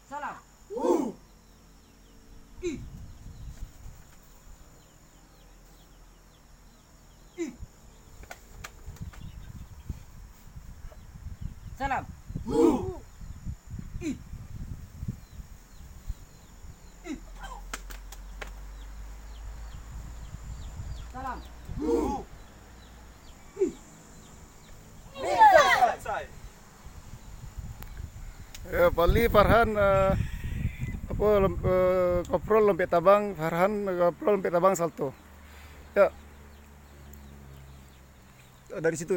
Salam. I. I. Salam. I. I. Salam. Ya, Pali Farhan koprol lempet tabang Farhan koprol lempet tabang salto. Ya. Dari situ.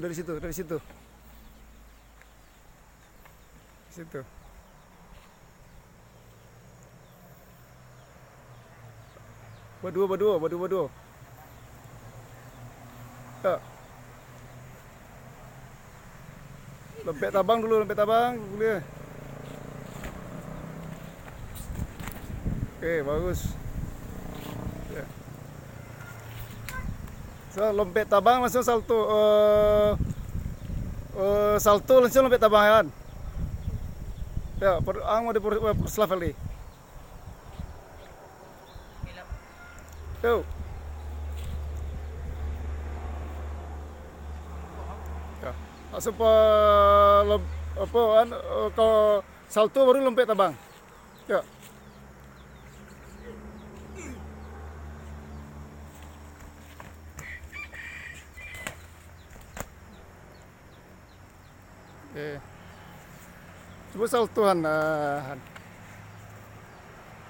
Situ. Berdua. Ya. Lempet tabang boleh. Oke, bagus. Ya. So, lempet tabang langsung salto. Salto langsung lempet tabangan. Ya, ang mau di Slavelli. Yo. Ya. Langsung kalau salto baru lempet tabang. Ya. Oke. Coba saltoan, Han.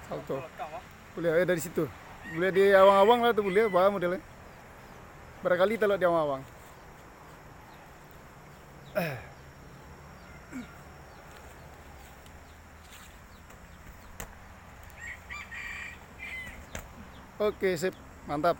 Salto. Boleh dari situ. Boleh di awang-awang lah tuh boleh, bawa modelnya. Barangkali kalau di awang-awang. Oke, sip. Mantap.